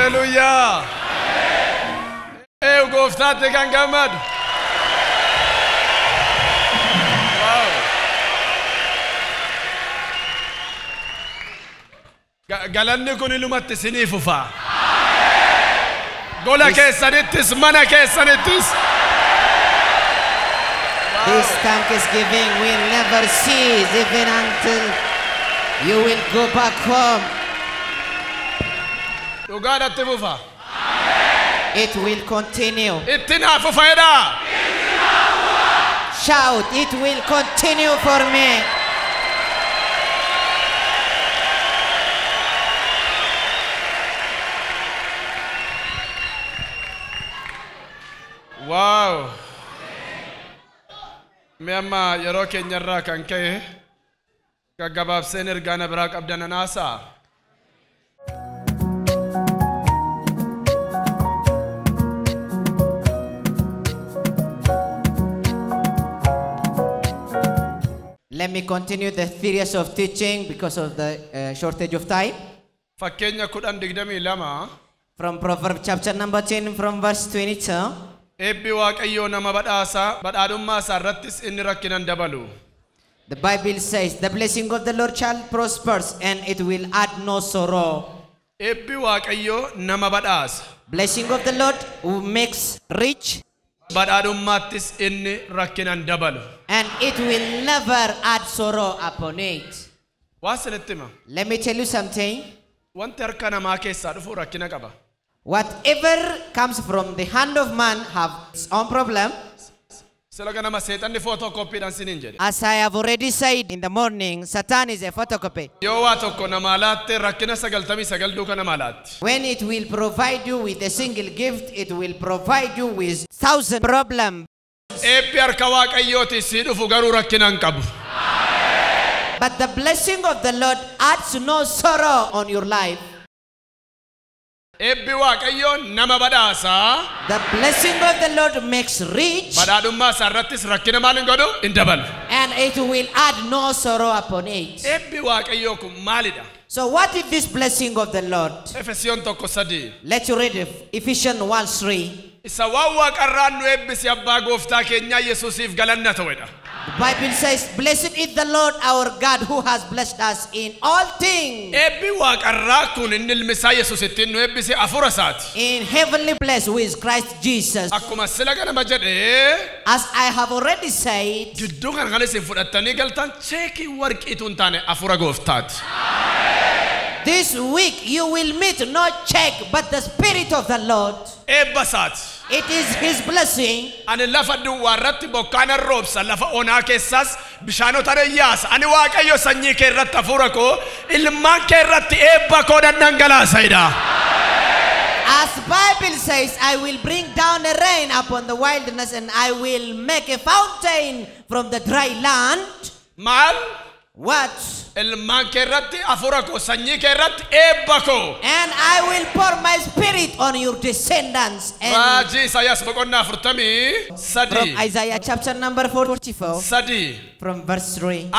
Hallelujah. Gooftaatti kan gammadu. Wow. Galanni kun ilumatti isiniif ufa. Gola keessanittis mana keessanittis. This thanksgiving will never cease even until you will go back home. Dhugaadhaatti fufa. It will continue. Ittiin hafu fayyada. Shout, it will continue for me. Wow. Me amma yeroo keenyarraa kan ka'e gaggabaabseen ergaa biraa qabdan anaasa. Let me continue the series of teaching because of the shortage of time. Fakkeenya 10:22 From Proverbs chapter number 10 from verse 22. Eebbi Waaqayyoo nama badhaasa badhaadhummaa isaa irrattis inni rakkinan dabalu. The Bible says, the blessing of the Lord shall prosper and it will add no sorrow. Eebbi Waaqayyoo nama badhaasa. Blessing of the Lord who makes rich. Badhaadhummaattis inni rakkinan dabalu. And it will never add sorrow upon it. Waasilittima. Let me tell you something. Wanti harka namaa keessaa dhufu rakkina qaba. Whatever comes from the hand of man have its own problem. As I have already said in the morning, Satan is a photocopy. When it will provide you with a single gift, it will provide you with 1,000 problems. But the blessing of the Lord adds no sorrow on your life. The blessing of the Lord makes rich, and it will add no sorrow upon it. So what is this blessing of the Lord? Let's read it. Ephesians 1:3. The Bible says, blessed is the Lord our God who has blessed us in all things. In heavenly place with Christ Jesus. As I have already said, this week you will meet no check but the Spirit of the Lord. It is His blessing. And it as Bible says, I will bring down a rain upon the wilderness and I will make a fountain from the dry land. What? And I will pour my spirit on your descendants. And from Isaiah chapter number 44, from verse 3.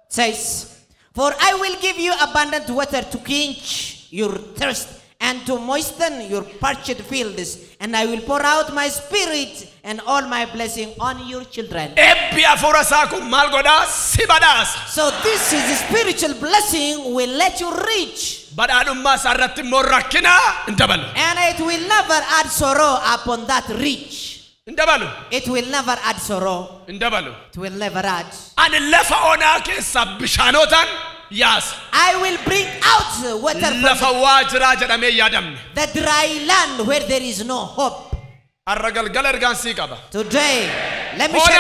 Says, for I will give you abundant water to quench your thirst and to moisten your parched fields, and I will pour out my spirit and all my blessing on your children. So this is the spiritual blessing will let you reach, and it will never add sorrow upon that reach. It will never add sorrow. It will never add. I will bring out water from the dry land where there is no hope. Today, let me show you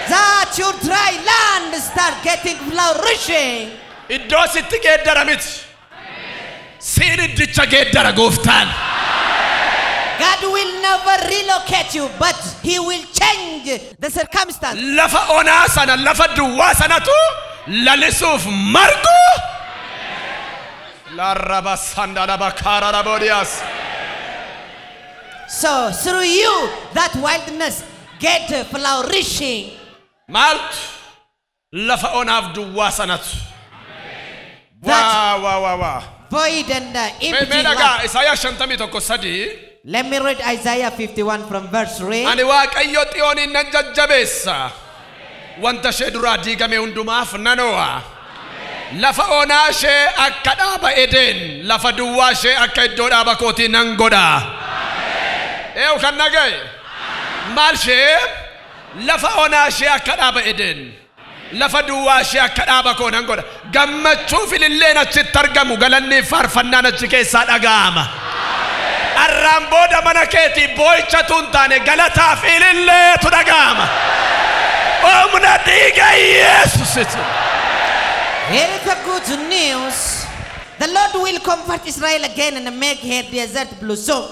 that your dry land start getting flourishing. God will never relocate you, but He will change change the circumstance. Lafa onaa sana lafa duwwaa sanatu lalisuuf margu. La raba sandala bakara rabodias. So through you, that wilderness get flourishing. Malt lafa onaaf duwwaa sanatu. That void and empty land. Isaiah 53. Let me read Isaiah 51 from verse 3. Ani Waaqayyo Xiyooniin nan jajjabeessa. Wanta ishee duraa diigame hundumaaf nano'a. Lafa onaa ishee akka dhaaba Eden, lafa duwwaa ishee akka iddoo dhaaba kootii nan godha. Eewu kan nagaye. Maal ishee? Lafa onaa ishee akka dhaaba Eden, lafa duwwaa ishee akka dhaaba koo nan godha. Gammachuu fililleen achitti argamu, galanni faarfannaan achi keessaa dhaga'ama. Arramboda manaketi boicha tuntane galata filille tudagama. Omna diga Jesus. Here is the good news. The Lord will comfort Israel again and make her desert blossom.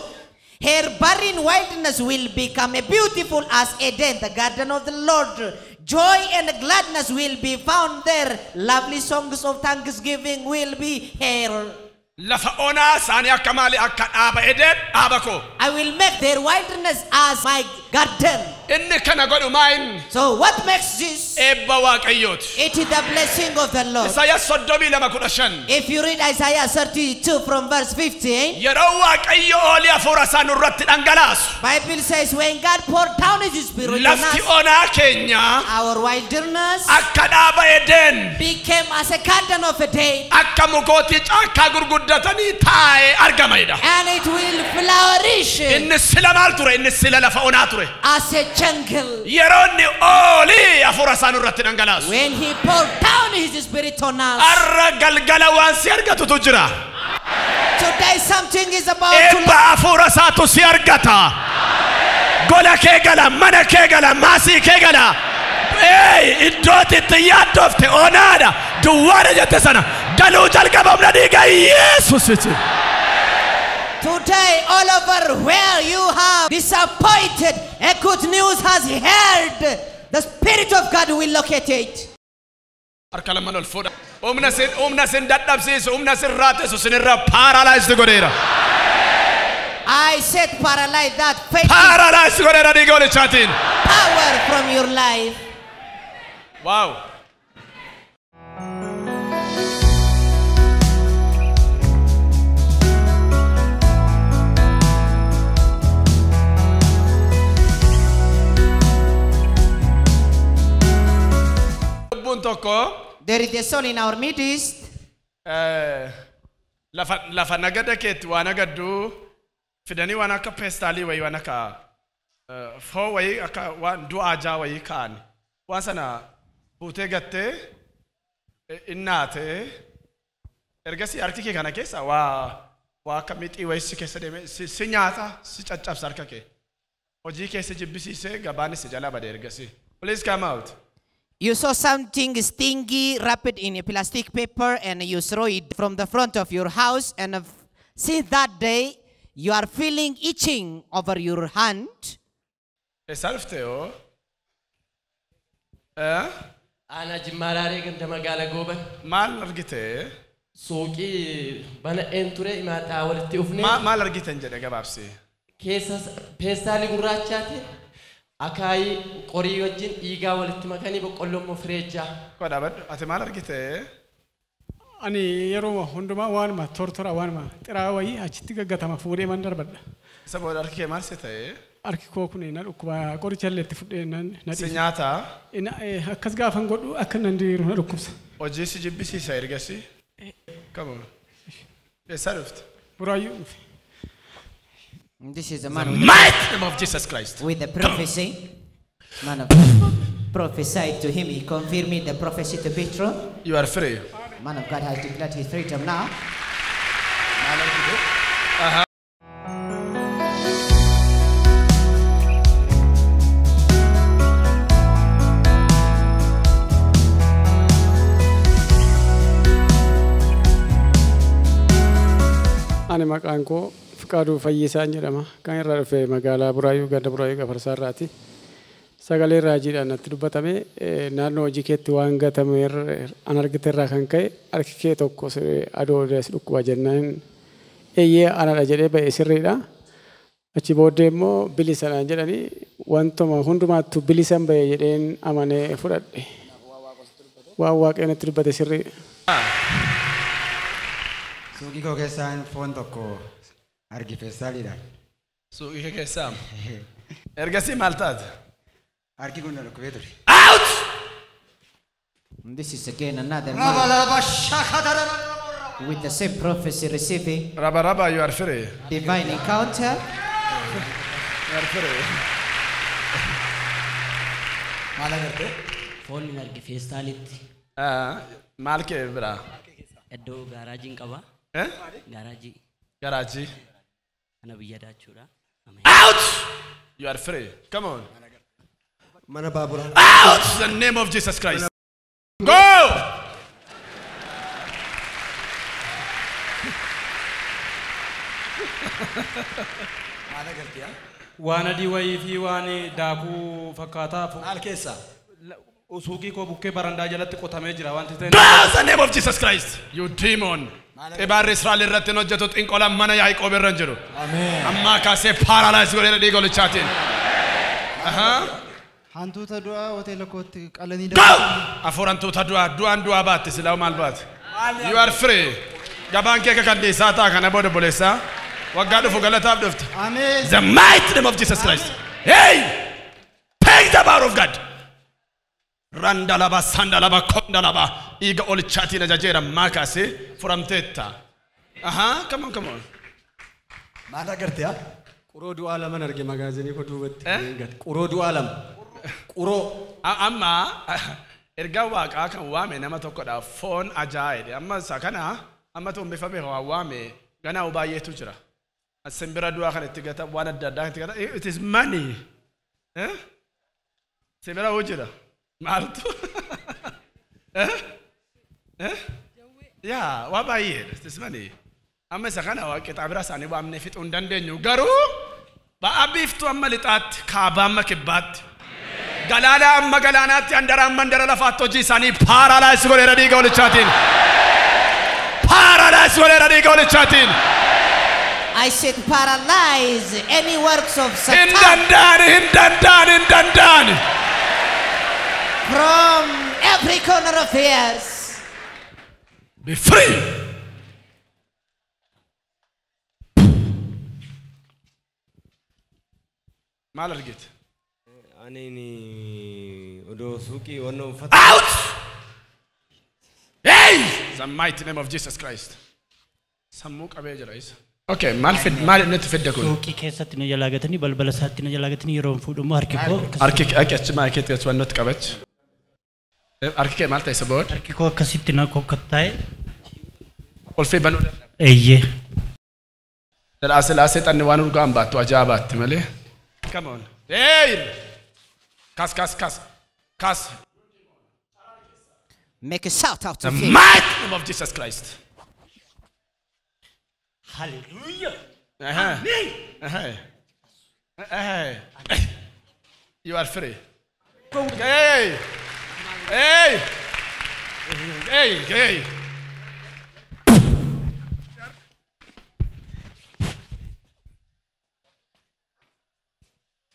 Her barren wilderness will become a beautiful as Eden, the garden of the Lord. Joy and gladness will be found there. Lovely songs of thanksgiving will be heard. Lafa ona sani akka maali akka dhaaba Eden dhaabako. I will make their wilderness as my garden. Inni kana godhu maa'in. So what makes this? Eebba Waaqayyooti. It is the blessing of the Lord. Isaiah 32:15. If you read Isaiah 32 from verse 15, yeroo Waaqayyo oolii hafuura isaa nurratti dhangalaasu. Bible says when God poured down His Spirit on lafti us, onaa keenya our wilderness akka dhaaba Eden became as a garden of a day, akka mukootii caakkaa gurguddatanii taa'ee argamayda. and it will flourish Inni sila maal ture? Inni sila lafa onaa ture. as a jungle. Yeroo inni oolii hafuura isaa nurratti dhangalaasu. When He poured down His Spirit on us, Arra galgala waan si argatutu jira. today something is about to Eebba hafuura isaatu si argata. Gola kee gala, mana kee gala, maasii kee gala. Iddootti itti yaaddofte onaadha. Duwwaadha jette sana. Galuu jalqabamna dhiiga Yesuusiti. Today, all over where you have disappointed, a good news has heard. The Spirit of God will locate it. Harka lamaan ol fuudha. Humna sin dadhabsiisu, humna sin raatesu sinirra paralyzed godheera. I said paralyze that faith Paralyzed godheera dhiiga olichaatiin. power from your life. Wow. There is a soul in our midst. Lafa nagada keetti waan agaddu fidanii waan akka peestaalii wayii waan akka foo wayii akka waan du'aajaa wayii kaa'an waan sana fuutee gattee innaatee ergasii harki kee kana keessa waa akka mixii wayii si keessa deeme si nyaata si caccabsa harka kee hojii keessa jibbisiisee gabaan si jala bade ergasii. Please come out. You saw something stingy wrapped in a plastic paper and you throw it from the front of your house, and since that day you are feeling itching over your hand. Esalfteo. Ana jimmarare ganda magala goban. Maal argite? Suuqii bana enture imaadhaa walitti ufne. Maal argitan jedhe gabaabsi. Keessa peestaalii gurraachaati. Akai qorii wajjin dhiigaa walitti makanii boqqolloon mofreejjaa. Kodhabad ati maal argite? Ani yeroo hundumaa waanuma tortora waanuma xiraa wayii achitti gaggatama fuudhee man darbadha. Isa booda harki kee maal si ta'e? Harki koo kun na dhukkuba qoricha illee itti fudhee na Si nyaata? Akkas gaafan godhu akka nan diiru na dhukkubsa. Hojii si jibbisiisa ergasi? Come on. Eessa dhufte? Buraayyuu. This is a man Mighty name of Jesus Christ. with the prophecy. Man of prophesied to him. He confirmed the prophecy to be true. You are free. Man of God has declared his freedom now. Ani maqaan koo Fiqaaduu Fayyisaa jedhama. Kan irraa dhufe magaalaa Buraayyuu ganda Buraayyuu Gafarsaarraati. sagalee raajiidhaan natti dubbatame naannoo hojii keetti waan gatame an argite irraa kan ka'e harki kee tokko adoodes dhukkuba jennaan eeyyee anadha jedhee ba'e sirriidha. Achi booddee immoo bilisanaan jedhanii wantuma hundumaattu bilisan ba'e jedheen amanee fudhadhe. Waan Waaqayyoon natti dubbate sirrii. Suuqii koo keessaan foon tokko argi feestaaliidhaan. Suuqii kee keessaa ergasii maal taate? Argi kun dhukkubee ture. Out! This is again another man with the same prophecy receiving Raba, you are free. divine encounter. You are free. Maal agartee? Foon hin argi feestaalitti. Maal kee bira? Iddoo gaaraajiin qaba. Gaaraajii. Garaajii. Ana biyya daachuudha. Out! You are free. Come on. Mana baabura. Out! In the name of Jesus Christ. Go! Maal agartee? Waan adii wayii fi waan daakuu fakkaataa Maal keessa? suuqii koo bukkee barandaa jalatti qotamee jira wanti ta'e. In the name of Jesus Christ. You demon. Ibaarri Israa'el irratti hojjetu xinqola mana Yaaqoob irra jiru. Ameen. Amma kaasee paralyze godhee dhiiga olichaatiin. Hantuuta du'aa hoteela kootti qalanii Afuurantuuta du'aan du'aa baatti silaa maal baatti? You are free. Gabaan kee kan dhiisaa ta'a kana booda boleessaa. Waggaa dhufu galataaf dhufta. Ameen. The mighty name of Jesus Christ. Hey! Take the power of God. Randalaba, sandalaba, kondalaba. Iga olichaatiin ajajeera maakaasee furamteetta. Come on. Maal agartee? Quroo du'aa lama arge magaazinii koo duubatti. Quroo du'aa lama. Quroo. Amma erga waaqaa kan waame nama tokkodha foon ajaa'idha. Amma isa kana amma tuumbifame waame ganaa baay'eetu jira. Simbira du'aa kan itti gata waan adda addaa itti gata. It is money. Simbira hoo jira. Maaltu? Yaa waa baay'eedha. It is money. Amma isa kana waaqi xaabira isaanii waamnee fixuu hin dandeenyu garuu ba'a biiftuu amma lixaatti kaabaa amma kibbaatti. Galaana amma galaanaatti handara amma handara lafaatti hojii isaanii paralyze godheera dhiiga olichaatiin. Paralyze godheera dhiiga olichaatiin. I said paralyze any works of Satan Hindandan. from every corner of earth. Be free. Maal argite? Ani odoo suuqii onnoo uffata. Out! Hey! The mighty name of Jesus Christ. Sammuu qabee jira isa. Okay, maal inni fidde kun? Suuqii keessatti na jalaa gatanii balbala isaatti na jalaa gatanii yeroo fuudhumoo harki koo. Harki achi maakeetti gatu wannooti qabachi. Harki kee maal ta'e isa booda? Harki koo akkasitti na kokkattaa'e. Olfee banuu danda'a. Eeyyee. Laasee xanni waan urgaan baattu ajaa'ibaatti malee. Come on. Hey! Kas. Make a shout out to The him. mighty name of Jesus Christ. Hallelujah. You are free. Hey!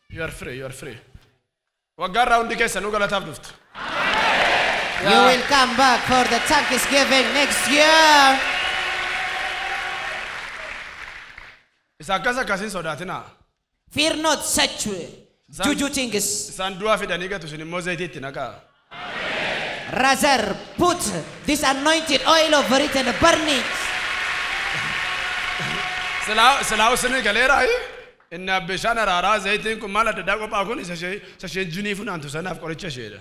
You are free. Waggaa raawundi keessa nu galataaf dhuftu. You will come back for the Thanksgiving next year. Isa akkasiin sodaatinaa. Fear not such juju things. Isaan du'aa fidanii gatu isin immoo zayitiitti naqaa. Rather put this anointed oil over it and burn it. Silaa isinii galeeraayi. Inni bishaan araaraa zayitiin kun maal adda addaa qophaa kun isa ishee junii funaantu sanaaf qoricha isheedha.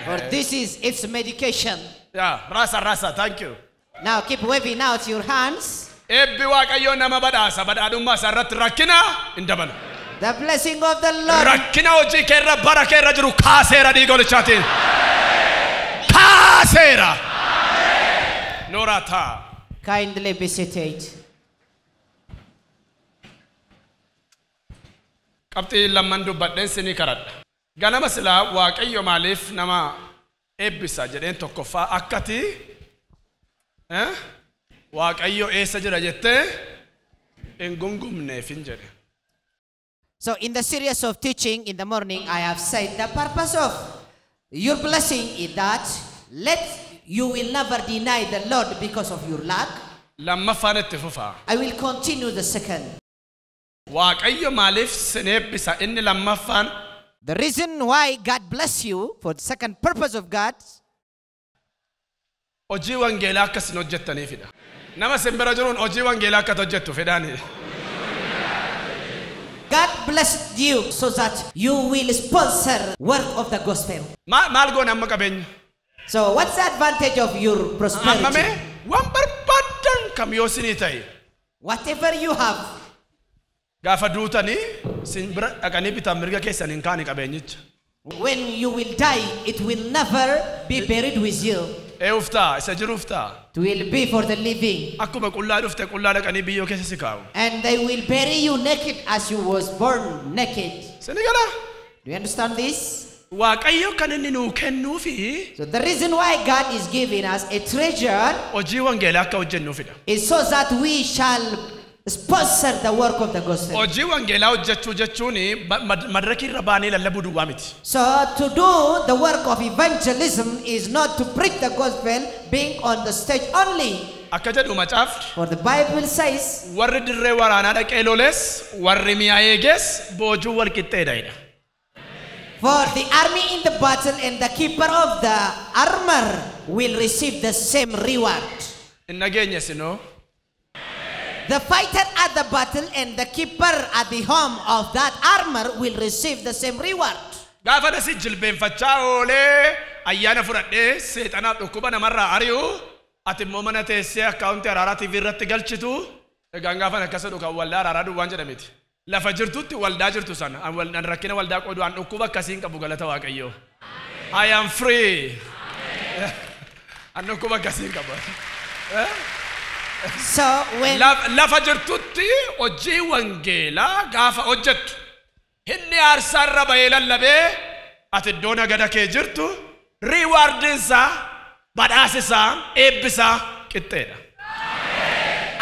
For this is its medication. Yeah, rasa, thank you. Now keep waving out your hands. Eebbi Waaqayyoo nama badhaasa badhaadhummaa isaa irratti rakkina hin dabalu. The blessing of the Lord. Rakkina hojii kee irra bara kee irra jiru kaaseera dhiiga olichaatiin. Kaaseera. Noorata. Kindly be seated. Qabxii lamman dubbadheen sinii karadha. Ganama silaa Waaqayyo maaliif nama eebbisa jedheen tokkoffaa akkati Waaqayyo eessa jira jettee hin gungumneef hin jedhe. So in the series of teaching in the morning, I have said the purpose of your blessing is that you will never deny the Lord because of your lack. Lammaffaan itti fufa. I will continue the second. Waaqayyo maaliif sin eebbisa inni lammaffaan. The reason why God bless you, for the second purpose of God, hojii wangeelaa akka sin hojjettaniifidha. Nama sin bira jiruun hojii wangeelaa akka hojjettu fedhaani. God blessed you so that you will sponsor work of the gospel. Maal goone amma qabeenya. So what's the advantage of your prosperity? Ammame waan barbaadan kam yoo sinii ta'e. Whatever you have. Gaafa duutanii sin bira dhaqanii bitaa mirga keessan hin kaane qabeenyicha. When you will die, it will never be buried with you. Uftaa isa jiru uftaa. It will be for the living. Akkuma qullaa dhufte qullaa dhaqanii biyyoo keessa si kaa'u. And they will bury you naked as you was born naked. Senigala. Do you understand this? Waaqayyo kan inni nuu kennuufi. So the reason why God is giving us a treasure hojii wangeelaa akka hojjennuufidha. is so that we shall sponsor the work of the gospel. Hojii wangeelaa hojjechuu jechuun madraki irra baanee lallabuu duwwaa miti. So to do the work of evangelism is not to preach the gospel being on the stage only. Akka jedhu macaafni. For the Bible says, warri dirree waraanaa dhaqee loles warri mi'a eeges boojuu wal qixxeedha. for the army in the battle and the keeper of the armor will receive the same reward. The fighter at the battle and the keeper at the home of that armor will receive the same reward. Gaafa dasi jilbeenfachaa oolee ayyaana fudhadhee seexanaaf dhukkuba namarraa ari'u ati immoo mana teessee akkaawuntii ARARA TV irratti galchitu egaan gaafan akkasa dhuka waldaa ARARA duwwaan jedhamiti. Lafa jirtutti waldaa jirtu sana an rakkina waldaa qoodu an dhukkuba akkasiin qabu galata Waaqayyoo. I am free. An dhukkuba akkasiin qabu. So when lafa jirtutti hojii wangeelaa gaafa hojjettu inni aarsarra bahee lallabee ati iddoo nagada kee jirtu rewardinsa badhaasisa eebbisa qixxeedha.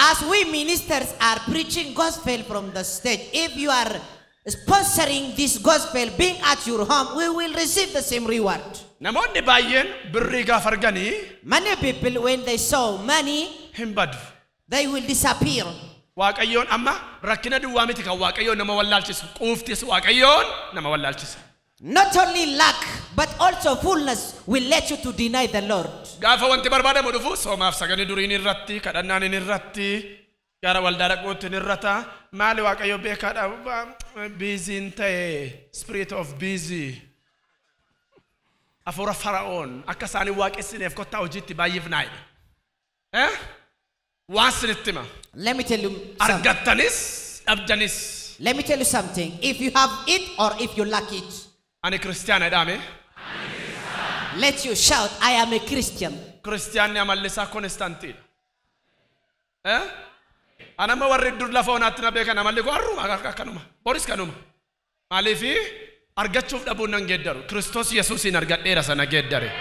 As we ministers are preaching gospel from the stage, if you are sponsoring this gospel being at your home, we will receive the same reward. Namoonni baay'een birrii gaafa arganii many people when they saw money hin badu. They will disappear. Waaqayyoon amma rakkina duwwaa miti kan Waaqayyoon nama wallaalchisu quuftis Waaqayyoon nama wallaalchisa. Not only lack but also fullness will let you to deny the Lord. Gaafa wanti barbaadamu dhufu soomaaf saganii duriin irratti kadhannaan irratti gara waldaa dhaquutti irrata maali Waaqayyo beekaadha busy ta'e spirit of busy afura faraoon akka isaanii waaqessineef kottaa hojiitti baay'eef naayidha. Let me tell you something. Let me tell you something. If you have it or if you lack it, I'm a Christian. Let you shout, I am a Christian. Christian am Alisa Constantine. Anama warri dur lafa onaatti beeka namallee arruma kanuma Boris kanuma maaliifi argachuuf dhabuun nan geeddaru Kristos Yesuusin argadheera sana geeddare.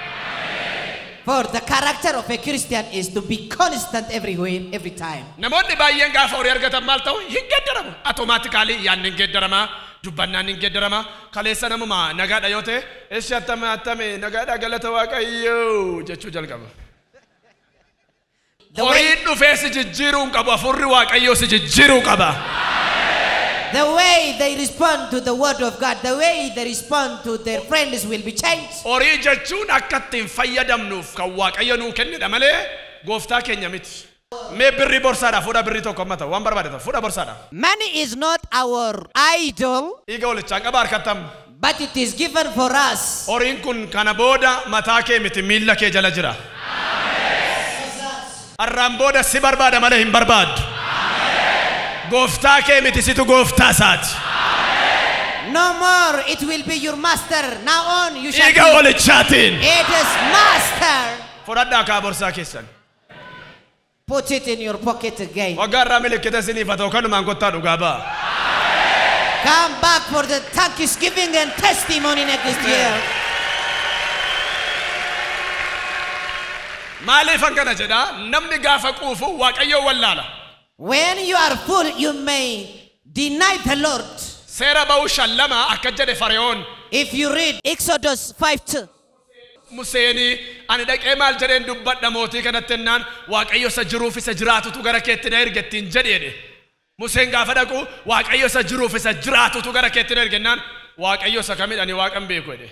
For the character of a Christian is to be constant everywhere, every time. Namoonni baay'een gaafa horii argatan maal ta'u hin geeddaramu. Automatically yaan hin geeddarama, dubbannaan hin geeddarama. Kaleessa namuma nagaadha yoo ta'e eessi attame nagaadha galata Waaqayyoo jechuu jalqaba. Horiin dhufee si jijjiiruu hin qabu afurri Waaqayyoo si jijjiiruu qaba. The way they respond to the word of God, the way they respond to their friends will be changed. Horii jechuun akka ittiin fayyadamnuuf kan Waaqayyo nuu kennedha malee gooftaa keenya miti. Mee birrii borsaadha fuudha birrii tokko amma ta'u waan barbaadata fuudha borsaadha. Money is not our idol. Dhiiga walichaan qaba harkattam. But it is given for us. Horiin kun kana booda mataa kee miti miilla kee jala jira. Arraan booda si barbaada malee hin barbaadu. Gofta ke miti situ gofta saati. No more it will be your master. Now on you shall Iga wali chatin. It is master. Fudhadhaa kaa borsaa keessan. Put it in your pocket again. Waggaarraa milikkita siniif haa ta'u kanumaan kottaa dhugaa ba'a. Come back for the thanksgiving and testimony next year. Maaliif akkana jedha namni gaafa quufu Waaqayyoo wallaala. When you are full, you may deny the Lord. Seera ba'uu shallama akka jedhe Fara'oon. If you read Exodus 5:2. Museeni ani dhaqee maal jedheen dubbadha mootii kanatti ennaan Waaqayyo isa jiruuf isa jiraatutu gara keetti na ergettiin jedheedhe. Museen gaafa dhaqu Waaqayyo isa jiruuf isa jiraatutu gara keetti na ergennaan Waaqayyo isa kamidhani Waaqan beeku jedhe.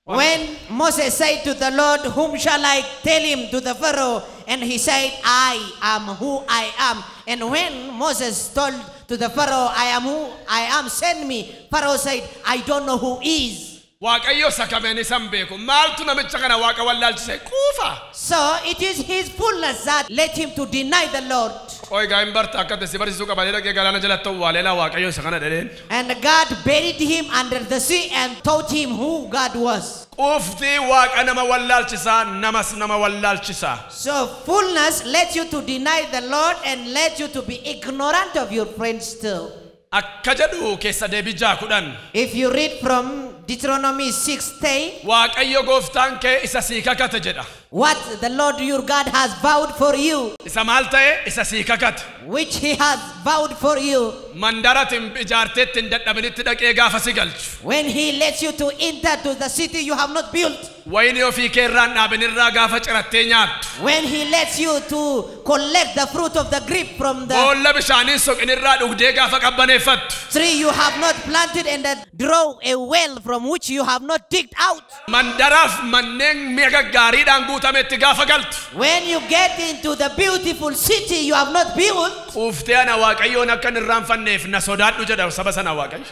When Moses said to the Lord, whom shall I tell him to the Pharaoh? And he said, I am who I am. And when Moses told to the Pharaoh, I am who I am, send me, Pharaoh said, I don't know who is. Waaqayyo isa kameen isan beeku maaltu namicha kana Waaqa wallaalchise quufa. So it is his fullness that led him to deny the Lord. Oy gaa'in barta akka dasi barsiisuu qabalee dhaqee galaana jalatti awwaaleela Waaqayyo isa kana dhedheen. And God buried him under the sea and taught him who God was. Quufti Waaqa nama wallaalchisa namas nama wallaalchisa. So fullness led you to deny the Lord and led you to be ignorant of your friends too. Akka jedhu keessa deebii jaakudhan. If you read from Deuteronomy 6:10, Waaqayyo gooftaan kee isa sii kakate jedha. what the Lord your God has vowed for you, Isa maal ta'e isa sii kakate. which he has vowed for you, Mandaratiin ijaarteetti hin dadhabinitti dhaqee gaafa si galchu. when he lets you to enter to the city you have not built, Wayinii ofii kee irraan dhaabinirraa gaafa cirattee nyaattu. when he lets you to collect the fruit of the grape from the Boolla bishaanii soqinirraa dhugdee gaafa qabbaneeffattu. tree you have not planted and that draw a well from which you have not digged out. Mandaraaf manneen mi'a gaggaariidhaan guutametti gaafa galtu. When you get into the beautiful city you have not built, Quuftee ana Waaqayyoon akka hin irraanfanneef na sodaadhu jedha saba sana Waaqayyo.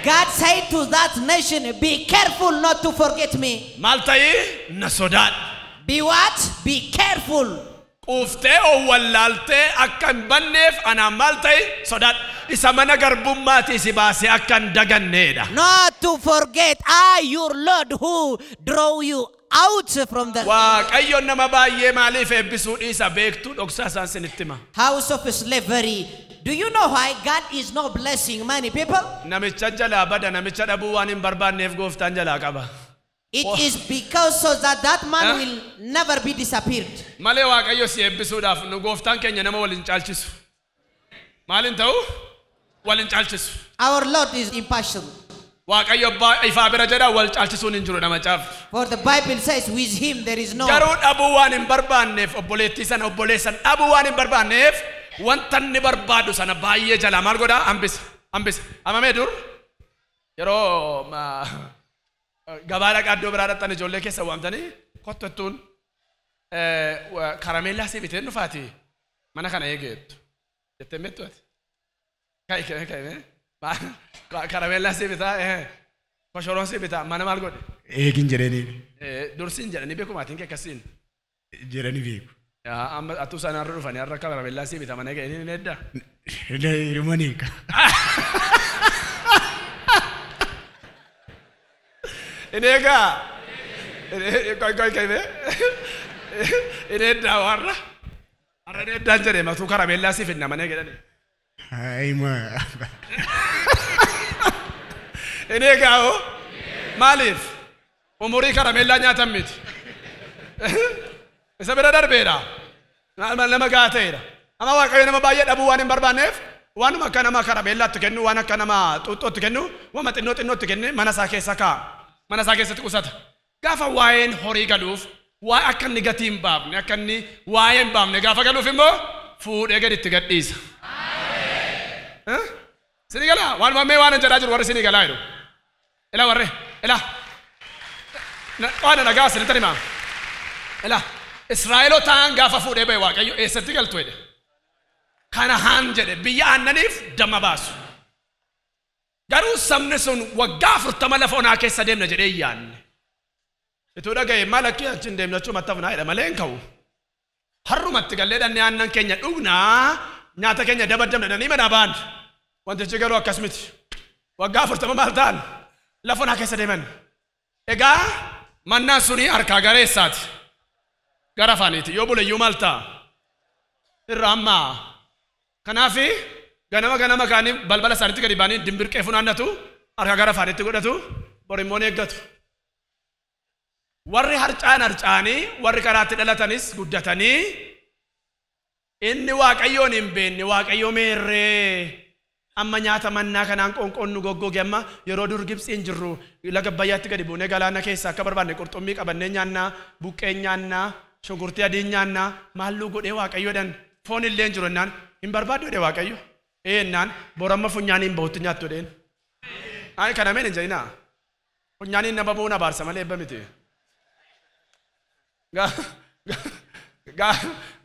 God said to that nation, be careful not to forget me. Maal ta'ii na sodaadhu. Be what? Be careful. Quuftee owwallaaltee akka hin banneef anaan maal ta'ii sodaadhu. Isa mana garbummaatii si baasee akka hin daganneedha. Not to forget, I, your Lord, who draw you out from the Waaqayyoon nama baay'ee maaliif eebbisuu dhiisa beektuu dhoksaa isaan sinitti hima. house of slavery. Do you know why God is not blessing many people? Namicha jalaa bada namicha dhabuu waan hin barbaanneef gooftaan jalaa qaba. It is because so that that man will never be disappeared. Malee Waaqayyo si eebbisuudhaaf nu gooftaan keenya nama waliin caalchisu. Maalin ta'u? Waliin caalchisu. Our Lord is impartial. Waaqayyo ifaa bira jedha wal caalchisuun hin jiru nama caaf. For the Bible says with him there is no. Garuu dhabuu waan hin barbaanneef obboleettii sana obboleessan dhabuu waan hin barbaanneef wanta inni barbaadu sana baay'ee jala maal godhaa hambisa hambisa amamee dur yeroo gabaa dhaqaa iddoo biraa dhaqxan ijoollee keessa waamtanii kottottuun karameellaa si biteen dhufaati mana kana eegeettu jettee meettu ati karameellaa si bitaa koshoroon si bitaa mana maal godhe eegin jedhanii dursiin jedhanii beekumaatiin akkasiin jedhanii beeku. amma atuu sana irra dhufanii har'a karameellaa si bitaa mana eegee ni edda. Hirmaniika. Inega koi inedda warra arra inedda jere matu karamella si finna mane gedane Ay ma. Inega o malif umuri karamella nyaatan miti isa bira darbera nama gaateera ama Waaqayyo nama baay'ee dhabuu waan hin barbaanneef waan akka nama karamellaatti kennu waan akka nama xuuxxootti kennu waan xinnootti kenne mana isaa keessa kaa'a. Mana isaa keessatti qusata. Gaafa waa'een horii galuuf waa akka inni gatii hin baafne akka inni waa'ee hin baafne gaafa galuuf immoo fuudhee gaditti gadhiisa. Sini galaa waan mammee waan jedhaa jiru warri sini galaa jedhu. Ila warre ila waan nagaa sini tani maa. Ila Israa'elootaan gaafa fuudhee ba'e Waaqayyo eessatti galtu jedhe. Kana'aan jedhe biyya aannaniif damma baasu. Garuu sabni sun waggaa 40 lafa onaa keessa deemna jedhee yaanne. Ituu dhagaye maal akka achi hin deemne achuma tafnaa jedha malee hin ka'u. Har'umatti gallee dhannee aannan keenya dhugnaa nyaata keenya dabaddamna dhanii mana baan. Wantichi garuu akkas miti. Waggaa 40 maal ta'an lafa onaa keessa deeman. Egaa mannaan suni harkaa gareessaati. Gara afaaniiti yoo buleyyuu maal ta'a. Irra ammaa. Kanaafi ganama kaanii balbala isaaniitti gadi baanii dimbirqee funaannatu harka gara afaanitti godhatu borimmoon eeggatu. Warri harcaanii warri karaatti dhalatanis guddatanii inni Waaqayyoon hin beekne Waaqayyoo meerree amma nyaata mannaa kanaan qoonqoon nu goggoge amma yeroo dur Gibxiin jirru laga Abbayyaatti gadi buunee galaana keessa akka barbaanne qurxummii qabannee nyaannaa buqqee nyaannaa shunkurtii adii nyaannaa maalluu godhee Waaqayyoodhaan foon illee jiru ennaan hin barbaadu jedhe Waaqayyo ennaan boramma funyaaniin bahutti nyaattu dheen ani kana meen hin jedhinaa funyaaniin nama bu'uun abaarsa malee ebba miti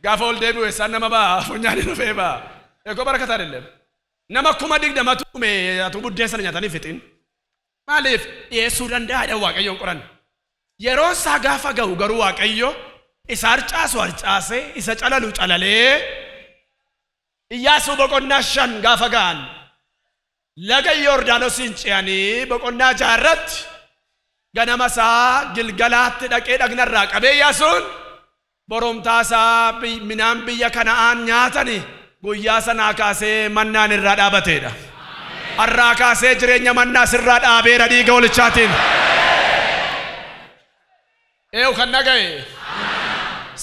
gaafa ol deebi'u isaan nama ba'a funyaaniin dhufee ba'a eegoo barakataa dilleem nama kuma digdama tuume atu buddeessa nyaatanii fixin maaliif dhiyeessuu danda'aadha Waaqayyoon qoran yeroo isaa gaafa ga'u garuu Waaqayyo isa harcaasee isa calalu calalee Iyyaasuu boqonnaa 5 gaafa ga'an laga Yordaanosiin ce'anii boqonnaa 6 irratti ganama isaa Gilgalaatti dhaqee dhagnarraa qabee Iyyaasuun boromtaasaa minaan biyya Kana'aan nyaatani guyyaa sanaa kaasee mannaan irraa dhaabateedha. Har'aa kaasee jireenya mannaa sirraa dhaabeera dhiiga walichaatiin. Eewu kan naga'e.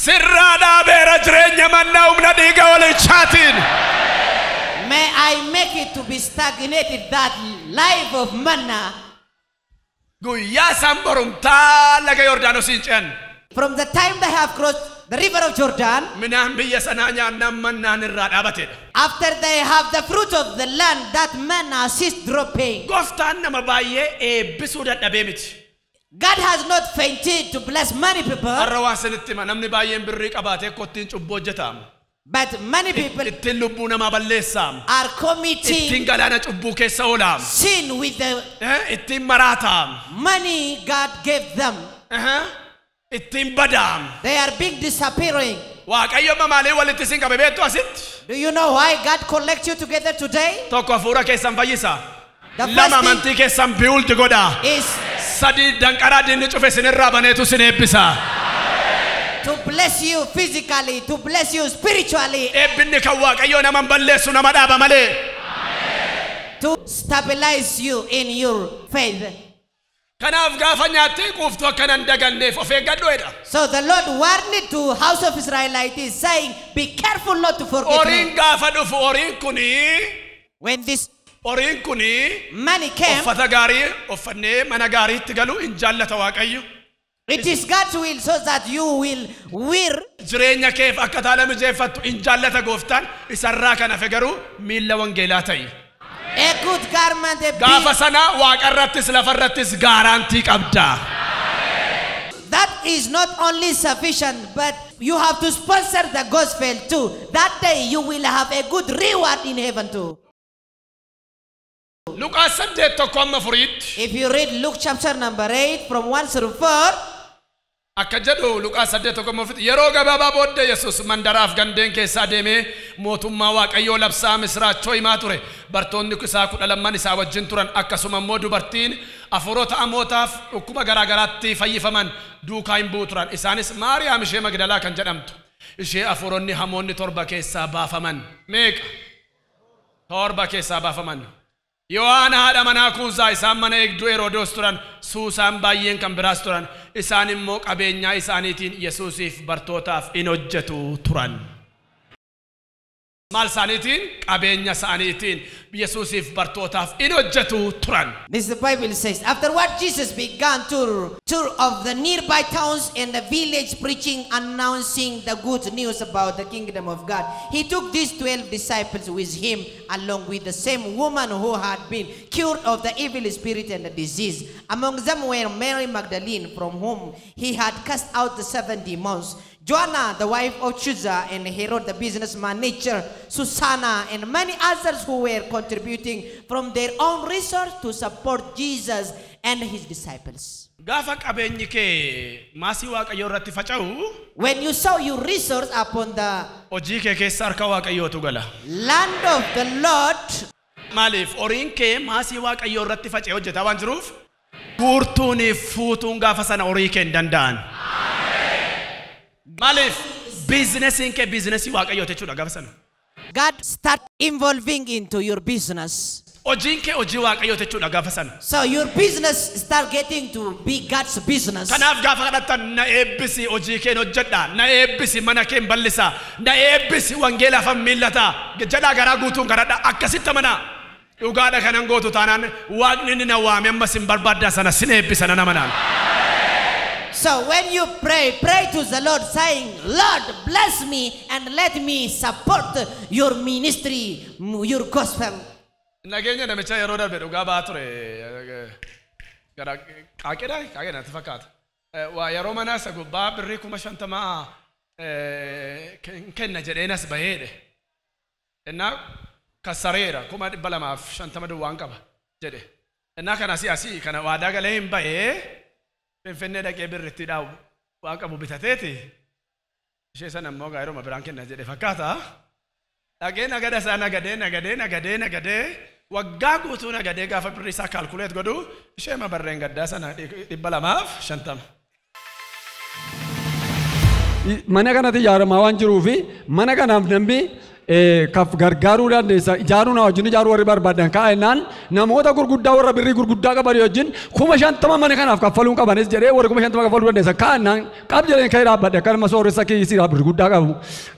Sirraa dhaabeera jireenya mannaa humna dhiiga walichaatiin. May I make it to be stagnated that life of manna. Guyyaa san boromtaa laga Yordaanosiin ce'an. From the time they have crossed the river of Jordan, after they have the fruit of the land, that manna ceased dropping. God has not fainted to bless many people, but many people are committing sin with the money God gave them. They are big disappearing. Do you know why God collects you together today? The first thing is to bless you physically, to bless you spiritually, to stabilize you in your faith. So the Lord warned to house of Israelites saying, be careful not to forget me. When this money came, it is God's will so that you will wear a good garment, that is not only sufficient, but you have to sponsor the gospel too. That day you will have a good reward in heaven too. If you read Luke chapter number 8 from 1 through 4, Akajado Lukas ade to komo fit yero gababa bodde Jesus mandaraaf gandeen keessa deeme mootummaa Waaqayyoo labsaa misraachoo himaa ture bartoonni isaa kudha lamman isaa wajjin turan akkasuma immoo dubartiin afurota amootaaf dhukkuma garaagaraatti fayyifaman duukaa hin bu'u turan isaanis Maariyaam ishee Magdalaa kan jedhamtu ishee afuronni hamoonni torba keessaa baafaman meeqa torba keessaa baafaman Yohaana haadha manaa Kuuzaa isaan mana eegduu Heroodos turan Suusaan baay'een kan biraas turan isaan immoo qabeenyaa isaaniitiin Yesuusiif bartootaaf in hojjetu turan. Maal isaaniitiin qabeenya isaaniitiin Yesuusiif bartootaaf in hojjetu turan. This the Bible says. Afterward Jesus began tour of the nearby towns and the village, preaching, announcing the good news about the kingdom of God. He took these 12 disciples with him, along with the same woman who had been cured of the evil spirit and the disease. Among them were Mary Magdalene, from whom he had cast out the 7 demons, Joanna, the wife of Chuza, and Herod, the businessman, nature, Susanna, and many others who were contributing from their own resource to support Jesus and his disciples. When you sow your resource upon the land of the Lord, Malif orinke masi Waaqayyoo irratti faca'ee hojjeta waan jiruuf guurtuuni fuutuun gaafa sana horii kee danda'an. Malif business inke business Waaqayyoo jechuudha gaafa sana. God start involving into your business. Hojiin kee hojii Waaqayyoo jechuudha gaafa sana. So your business start getting to be God's business. Kanaaf gaafa kadhattan na eebbisi hojii kee hojjedha, na eebbisi mana kee bal'isa, na eebbisi wangeelaa fi millata jedhaa garaa guutuun kadhadha akkasitti mana. Dhugaadha kanan gootu taanaan Waaqni ni na waame amma sin barbaadda sana sin eebbisa na namanaan. So when you pray to the Lord saying, Lord, bless me and let me support your ministry, your gospel. Nageenya namicha yeroo darbe dhugaa ba'aa ture gara qaaqeedha fakkaata. Waa yeroo mana isa gubbaa birrii 50,000 kenna jedheenas baheedhe. Innaa kasareera 250 duwwaan qaba jedhe. Innaa kana asii kana waadaa galee hin bahee Finfinnee dhaqee birrittiidhaa waan qabu bitateeti. Ishee sana immoo gaa'iruma biraan kenna jedhe fakkaata. Dhaqee nagada isaa nagadee waggaa guutuu nagadee gaafa birrii isaa kaalkuleet godhu ishee mabarreen gaddaa sana 250. Mana kanatti ijaaramaa waan jiruufi mana kanaaf namni kaf gargaaruu dandeessa ijaaruu na wajjin ijaaruu warri barbaadan kaa'ennaan namoota gurguddaa warra birrii gurguddaa qaban wajjin 50,000 mana kanaaf kaffaluun qabanis jedhee warri 50,000 kaffaluu dandeessa kaa'ennaan qab jedheen ka'ee dhaabbadhe akkanuma sooressa kiisii birrii guddaa qabu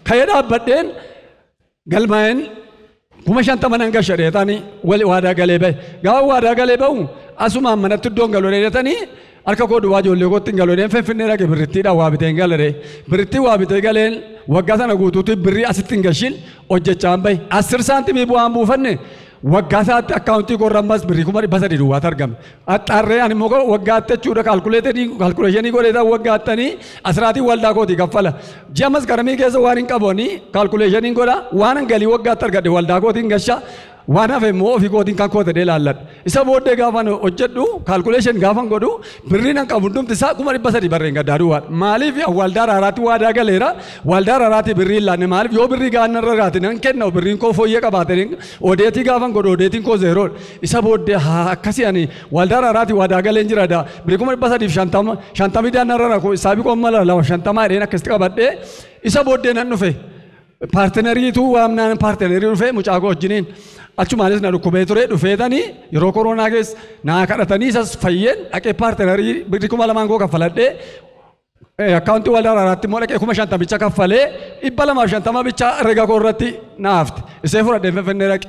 ka'ee dhaabbadheen galmaa'een 50,000 nan gashadheetanii waadaa galee bahe gaafa waadaa galee bahu asumaan manatti iddoon galoo dheeratanii harka koo duwwaa ijoollee kootti hin galoo deen Finfinnee dhaqe birrittiidhaan waa biteen galee birrittii waa bitee galeen waggaa sana guutuutti birrii asitti hin gashin hojjechaan bahe 10 saantimii bu'aan buufanne waggaa isaatti akkaawuntii korrammas birrii 300 duwwaatu argame axxaarree ani immoo waggaatti jechuudha kaalkuleeshinii godheetaa waggaattanii asiraatii waldaa kootii kaffala ji'amas garamii keessa waan hin qabooni kaalkuleeshiniin godha waan galii waggaatti argadhe waldaa kootiin gasha waan hafe immoo ofii kootiin kan koote dee laalladha isa booddee gaafan hojjedhu kaalkuleeshin gaafan godhu birriin an qabu hundumti isaa 300 barreen gaddaaduu maaliif waldaa araaraatti waadaa galeera waldaa araaraatti birrii hin laanne maaliif yoo birrii gaannarra raati nan kenna birriin koo fooyyee qabaatanii odeetii gaafan godhu odeetiin koo zeeroodha isa booddee akkasii ani waldaa araaraatti waadaa galeen jiraadha birrii 350 daannarra rakoo isaabii qommala 50 jedheen akkasitti qabadhee isa booddee nan dhufe paartinariitu waamnaan paartinarii dhufe mucaakoo wajjiniin achumaanis na dhukkubee ture dhufeetanii yeroo koronaa keessa naa kadhatanii isas fayyeen dhaqee paartinarii birrii 2,000 koo kaffaladhee akkaawuntii waldaa araaraatti immoo dhaqee 50,000 bicha kaffalee 250 bicha herrega koo irratti naafte isee fudhadhee Finfinnee dhaqe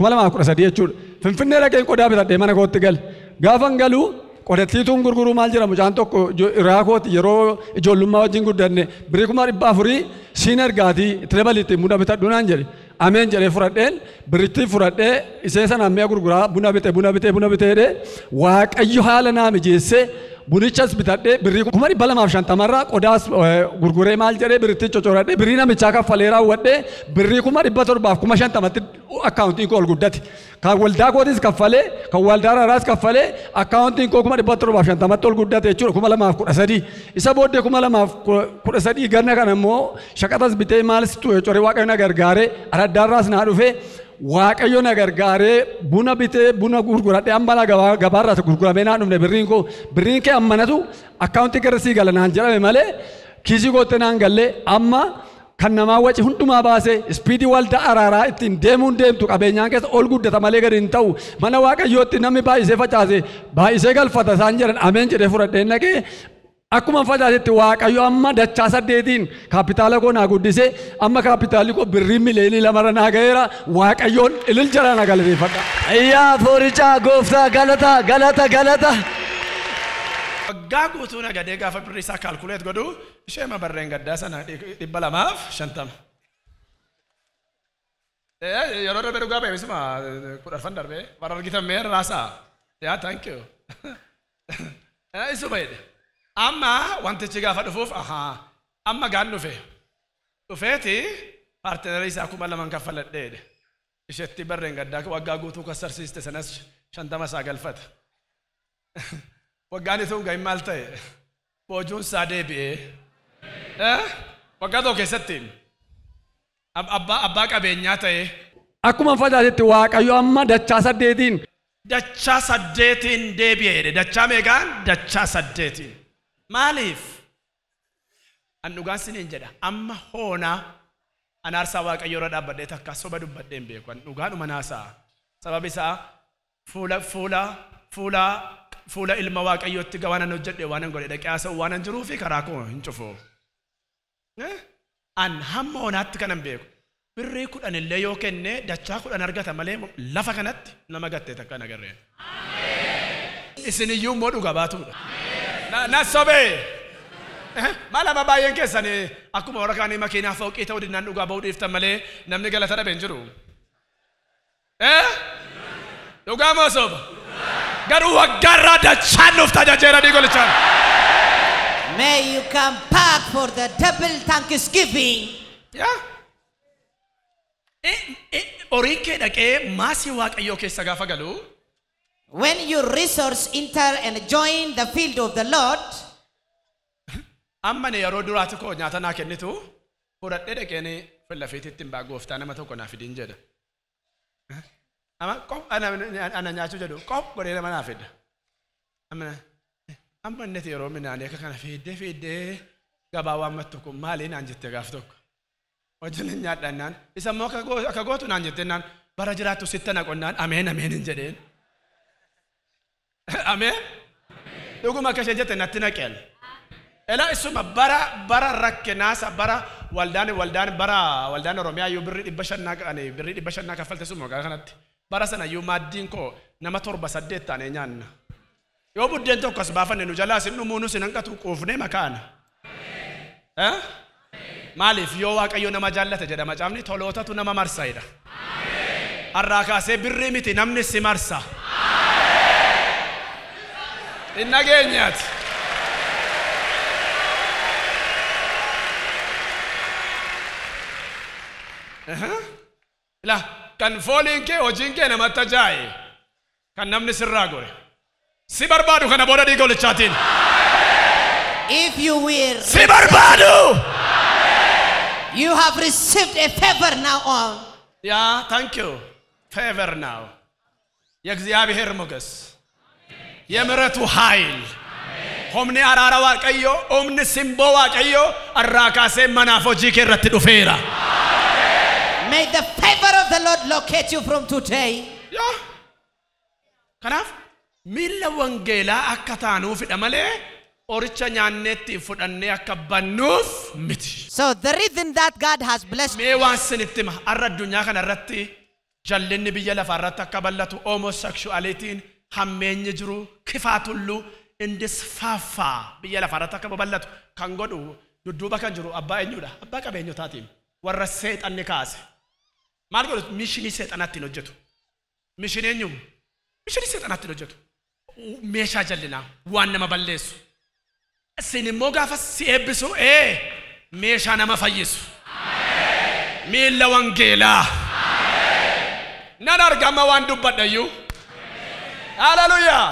2013 jechuudha Finfinnee dhaqeen qodaa bitadhee mana kootti gale gaafan galuu qodattiituun gurguruu maal jira mucaan tokko irraa kooti yeroo ijoollummaa wajjin guddanne birrii 400 siin ergaatii itti dabalitti buna bitadhu naan jedhe ameen jedhee fudhadheen birritti fudhadhee isee sana ammee gurguraa buna bitee Waaqayyo haala naa mijeessee bunichas bitadhee birrii 250 irraa qodaas gurguree maal jedhee birritti cocoradhee birrii namichaa kaffalee raawwadhee birrii 750 akkaawuntiin koo ol guddate kan waldaa kootis kaffalee kan waldaa araaraas kaffalee akkaawuntiin koo 750 ol guddate jechuudha 2013 isa booddee 2013 ganna kana immoo shaqaxas bitee maalis ture Waaqayyo na gargaaree araddaarraas naa dhufee Waaqayyo na gargaaree buna bitee buna gurguradhee amma gabaarraa gurguramee naa dhufne birriin kee ammanatu akkaawuntii gara sii gala naan jedhame malee kiisii kootti naan gallee amma kan namaa waci hundumaa baasee ispiidii waldaa araaraa ittiin deemtu qabeenyaan keessa ol guddata malee gadi hin ta'u mana Waaqayyootti namni baay'isee facaase baay'isee galfata isaan jedhan ameen jedhee fudhadhee naqee akkuma facaasetti Waaqayyo amma dachaa 8 kaapitaala koo naa guddisee amma kaapitaalli koo birrii miliyoonii 2 naa ga'eera Waaqayyoon ilil jala na galateeffadha. Ayyaa foorichaa gooftaa galata. Waggaa guutuu nagadee gaafa birrii isaa kaalkuleet godhu ishee mabarreen gaddaa sana 250. Yeroo darbe dhugaa beeksisuma 10 darbe bara argitamee raasaa yaa thank you. Isu baay'ee. Amma wantichi gaafa dhufuuf amma gaan dhufeeti paartinarii isaa 2,000 kaffaladhee isheetti barreen gaddaa waggaa guutuu kassarsiiste sanas 50 isaa galfata waggaan itoo gahin maal ta'e boojuun isaa deebi'ee waggaa tokko keessatti abbaa qabeenyaa ta'e akkuma facaasetti Waaqayyo amma dachaa 8 dachaa 8 deebi'ee dachaa meeqaan dachaa 8 maaliif an dhugaan siniin jedha amma hoonaa Anaarsaa Waaqayyoo irra dhaabbadhee takka soba dubbadhee hin beeku. Dhugaadhuma naasaa. Sababi isaa fuula ilma Waaqayyootti gawaanan hojjedhe waanan godhe dhaqee haasa'u waanan jiruu fi karaa koo hin cufu. An hamma onaatti kanan beeku. Birrii 10 illee yoo kenne dachaa 10 argata malee lafa kanatti nama gattee takka nagarreen. Isin iyyuu immoo dhuga baatuudha. Na sobee. Malama baay'een keessan akkuma warra kaanii makiinaa fooqii ta'uu dinnaan dhugaa ba'uu dhiiftan malee namni galata dhabe hin jiru. Dhugaa moo soba? Garuu waggaarraa dachaan nuuf tajaajila diigolichaan. May you come back for the double thanksgiving. Horiin kee dhaqee maasii Waaqayyoo keessa gaafa galu. When your resource enter and join the field of the Lord. Amma ne yeroo duraati koo nyaata naa kennitu fudhadhee dhaqeen fillafiititti hin baa gooftaa nama tokko naaf fidin jedha. Ama qop ana nyaachuu jedhu qop godhee nama naaf fidda. Amma inni yeroo minaanii akka kana fiddee gabaa waammattu kun maaliin naan jettee gaaf tokko. Wajjin nyaadhannaan isa immoo akka gootu naan jettennaan bara jiraattu sitta naqonnaan ameen hin jedheen. Ameen. Dhuguma akka isheen jette natti naqeen. Ela isuma bara rakkinaasa bara waldaan Oromiyaa yoo birrii 500 kaffaltee suma kanatti. Bara sana yoo maaddiin koo nama 7-8 taanee nyaanna. Yoo buddeen tokko as baafanne nu jalaa sin dhumuunu sin hanqatu quufnee makaana. Maaliif yoo Waaqayyo nama jaallate jedha macaafni tolootatu nama marsaayidha. Har'aa kaasee birrii miti namni si marsa. Inna geenyaati. La kan fooliin kee hojiin kee namatti ajaa'ibe kan namni sirraa gore. Si barbaadu kana booda diigolichaatiin. If you will. Si barbaadu. You have received a favor now on. Yeah, thank you. Favor now. የእግዚአብሔር ሞገስ የምሕረቱ ኃይል ሆምኒ አራራ ዋቀዮ ኦምኒ ሲምቦ ዋቀዮ አራካሴ መናፎ ጂኬ ረት ዱፌራ. May the favor of the Lord locate you from today. Yeah. Kanaaf miila wangeelaa akka taanuuf malee oricha nyaanneetti fudhannee akka bannuuf miti. So the reason that God has blessed mee waan sinitti hima arra addunyaa kana irratti jallinni biyya lafaa irratti akka bal'atu homosexualitiin hammeenyi jiru kifaatullu indisfaafaa biyya lafaa irratti akka bal'atu kan godhu dudduuba kan jiru abbaa eenyudha abbaa qabeenyotaatiin warra seexanni kaase. Maal godhu mishinii seexanaatti hojjetu. Mishinii eenyum? Mishinii seexanaatti hojjetu. Meeshaa jallinaa waan nama balleessu. Sin immoo gaafa si eebbisu meeshaa nama fayyisu. Miila wangeelaa. Nan argama waan dubbadhayyuu. Hallelujah.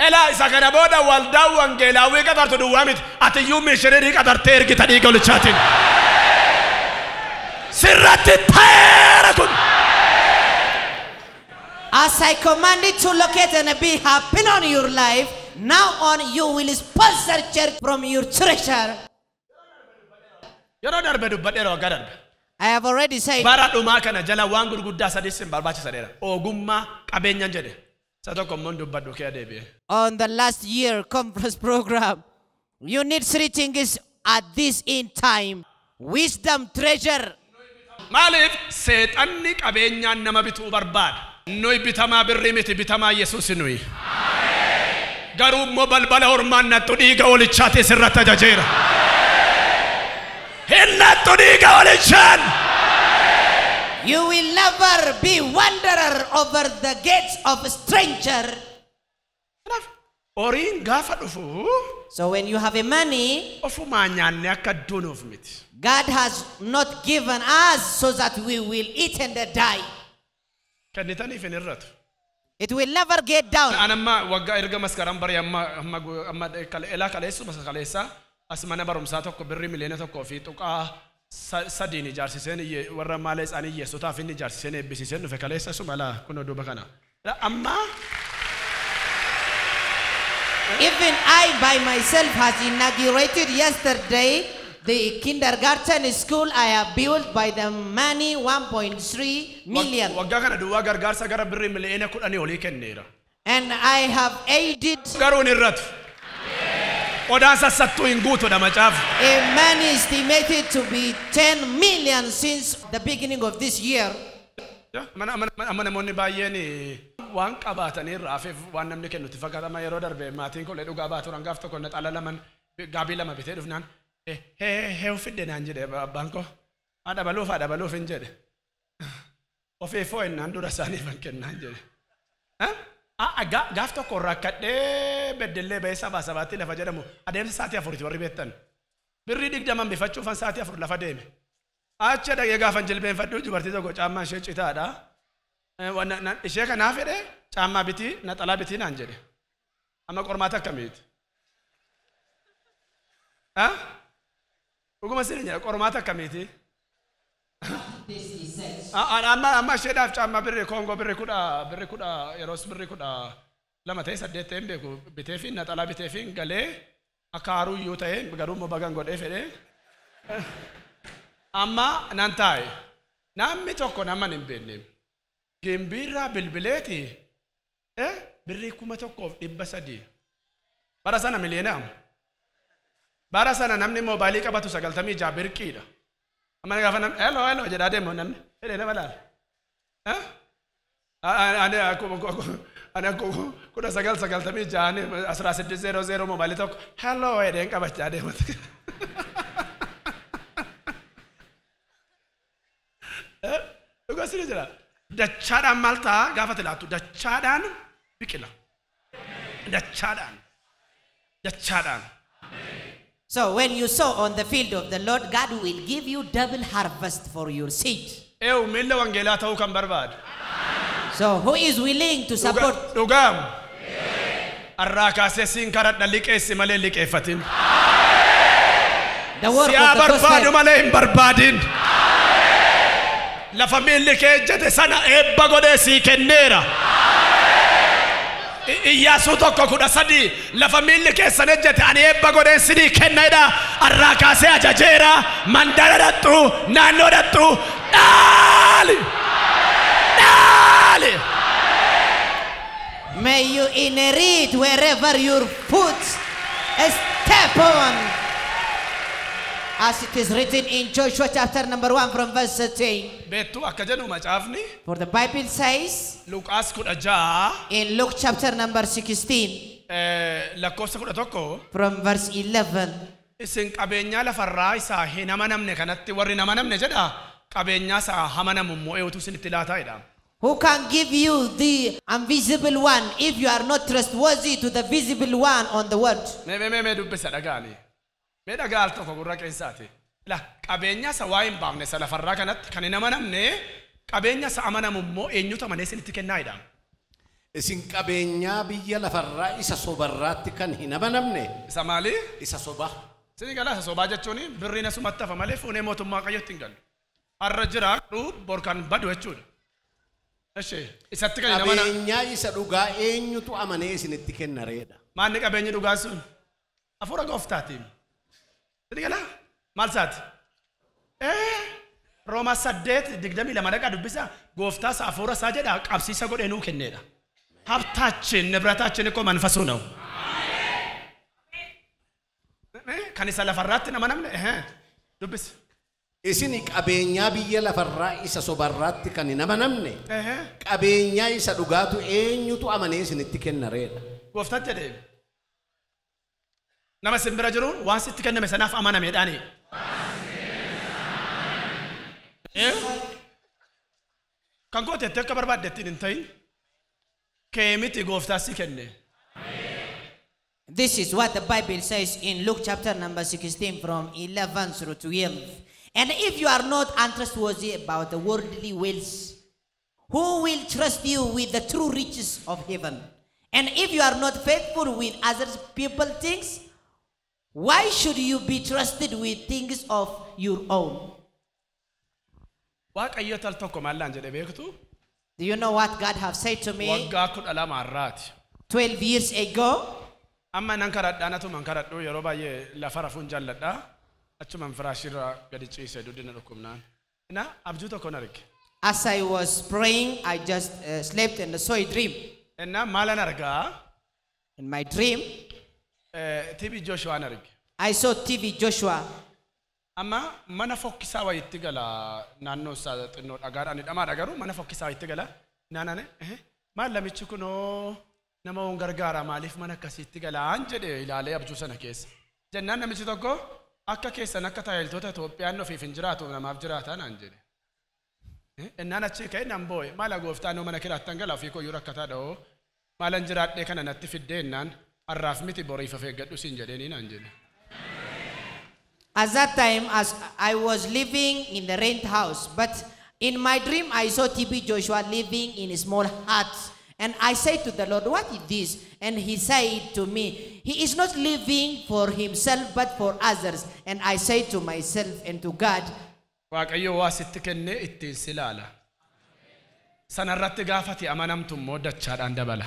Elaa isa kana booda waldaa wangeelaawwii qatartu duwwaa miti. Atiyyuu mishinii qatartee ergita diigolichaatiin. Sirratti taayee kun. As I command it to locate and be happen on your life, now on you will sponsor church from your treasure. Yeroo darbe dubbadheera waggaa darbe. I have already said. Bara dhumaa kana jala waan gurguddaa sadii sin barbaachisaadheera. Ogummaa qabeenyaan jedhe. Isa tokko immoo dubbadhu kee deebi'e. On the last year conference program, you need 3 things at this in time. Wisdom, treasure. Maaliif seexanni qabeenyaan nama bituu barbaada. Nuyi bitamaa birrii miti bitamaa Yesuus nuyi. Garuu immoo balbala hormaan nattu dhiiga olichaati sirratti tajaajila. Hinnattu dhiiga olichaan. You will never be wanderer over the gates of a stranger. Oriin gaafa dhufu. So when you have a money, ofumaa nyaanne akka duunuuf miti. God has not given us so that we will eat and die. Kannitaniif hin irratu. It will never get down. Anamma waggaa erga maskaram bari amma elaa kaleessu maskaleessa as mana barumsaa tokko birrii miliyoona tokkoo fi tuqaa sadiin ijaarsiseen warra maalee isaanii yeessotaaf inni ijaarsiseen eebbisiiseen dhufe kaleessa sumala kunoo duuba kana. Amma even I by myself has inaugurated yesterday The kindergarten school I have built by the money 1.3 million. Waggaa kana duwwaa gargaarsa gara birrii miliyoona 10 olii kenneera. And I have aided. Garuun irratti. Odaan sassattuu hin guutudha macaaf. A money estimated to be 10 million since the beginning of this year. Amma namoonni baay'een waan qabaatanii raafeef waan namni kennutti fakkaatama yeroo darbe maatiin kolee dhugaa baatu rangaaf tokko na xala laman gaabii lama bitee dhufnaan ufidde naan jedhe abbaan koo dabaluuf hin jedhe ofeefoo innaan dura isaaniif hin kennaan jedhe gaaf tokko rakkadhee beddellee ba'ee sabaatti lafa jedhamu adeemsa sa'aatii 4 warri beektan birrii 20 bifachuufan sa'aatii 4 lafa deeme acha dhaqee gaafan jilbeenfadhu dubartii tokko caammaa ishee citaadha ishee kanaaf jedhe caammaa bitii naxalaa bitii naan jedhe amma qormaata akkamiiti dhuguma siin jedhe qormaata akkamiiti amma isheedhaaf caammaa birrii koongoo birrii kudha yeroos birrii kudha lama ta'e 8 ta'een beeku bitee fi naxalaa bitee fi galee akka haruuyyuu ta'e garuu immoo bagan godhee fedhe amma nan taa'e namni tokko naman hin beekne gimbiirraa bilbileeti birrii 1,300 bara sana miliyoonaa bara sana namni mobaayilii qabatu 96 birqiidha amma gaafa namni hello jedhaa deemu namni fedhee nama laala ani 1996 1600 mobaayilii tokko hello jedheen qabachaa deematu dhugaa sirrii jira dachaadhaan maal ta'a gaafa tilaattu dachaadhaan biqila dachaadhaan. So when you sow on the field of the Lord, God will give you double harvest for your seed. Milla Wangeelaa ta'uu kan barbaadu. So who is willing to support? Dhugaam. Arraa kaasee siin karadha liqeessi malee liqeeffatin. The work Siyaa of the barbaadu gospel. malee hin barbaadin. Lafa miilli kee ejjete sana eebba godhee sii kenneera. Iyyaasuu tokko 13 lafa miilli keessan ejjete ani eebba godheen sinii kenneedha arraa kaasee ajajeera mandara dhattu naannoo dhattu dhaali. May you inherit wherever your foot step on. As it is written in Joshua chapter number 1 from verse 13. Beettu akka jedhu macaafni For the Bible says Luqaas 16 in Luke chapter number 16 lakkoofsa 11 from verse 11. isin qabeenyaa lafarraa isaa hin amanamne kanatti warri nama namne jedha qabeenyaa isaa hamanamu immoo eewutu isinitti laataa'edha. Who can give you the invisible one if you are not trustworthy to the visible one on the word? Mee dubbisa dhagaani. Mee dhagaal tokko gurra keessaati. La qabeenya isa waa hin baafne isa lafarraa kanatti kan hin amanamne qabeenya isa amanamu immoo eenyutu amanee isinitti kennaa'edha. Isin qabeenyaa biyya lafarraa isa sobarraatti kan hin amanamne. Isa maali? Isa soba. Isin galaa isa sobaa jechuun birriin asumatti hafa malee fuunee mootummaa Waaqayyootti hin galu. Har'a jiraadhu bor kan badu jechuudha. Isatti kan hin amana. Qabeenyaa isa dhugaa eenyutu amanee isinitti kennareedha. Maanni qabeenyi dhugaa sun? Hafuura gooftaatiin. Isin galaa? Maal isaati? Rooma 8:22 dhaqa dubbisa gooftaa isaa hafuura isaa jedha qabsiisa godhee nuu kenneedha. Habtaachin ንብረታችን እኮ መንፈሱ ነው. Kan isa lafarraatti nama namne dubbisa. Isin qabeenyaa biyya lafarraa isa sobarraatti kan hin amanamne. Qabeenyaa isa dhugaatu eenyutu amanee isinitti kennareedha. Gooftaan jedhee nama simbira jiruun waan sitti kenname sanaaf amanameedhaani. Kan gootetti akka barbaaddetti hin ta'in keemiti gooftaa si kenne. This is what the Bible says in Luke chapter number 16 from 11 through 12. And if you are not untrustworthy about the worldly wealth, who will trust you with the true riches of heaven? And if you are not faithful with other people's things, why should you be trusted with things of your own? Waaqayyo tal tokko maallaan jedhe beektu? Do you know what God have said to me? Waggaa 12 har'aati. 12 years ago. Amma nan karadhaa natu man karadhu yeroo baay'ee lafa rafuun jalladha. Achuman firaashirra gadi ciise duddina dhukkubnaan. Na abjuu tokko arge. As I was praying, I just slept and saw a dream. Na maalan argaa? In my dream, TV Joshua arge. I saw TV Joshua. Amma mana fokkisaa wayitti gala naannoo isaa xinnoo dhagaadhaan hidhamaadha garuu mana fokkisaa wayitti gala naanane maal lamichi kunoo nama on gargaara maaliif mana akkasiitti galaan jedhe ilaalee abjuu sana keessa jennaan namichi tokko akka keessan akka taayiltoota Itoophiyaan ofiif hin jiraatu namaaf jiraata naan jedhe ennaan achi ka'e nan boo'e maala gooftaan mana kiraattan gala ofii koyyuu rakkataa dha'oo maalan jiraadhee kana natti fiddee ennaan har'aaf miti boriif of eeggadhu siin jedheenii naan jedhe. At that time, as I was living in the rent house, but in my dream I saw TB Joshua living in a small hut. And I said to the Lord, what is this? And he said to me, he is not living for himself but for others. And I said to myself and to God, Waaqayyoo waa sitti kennee ittiin silaala. Sanarratti gaafati amanamtu immoo dachaadhaan dabala.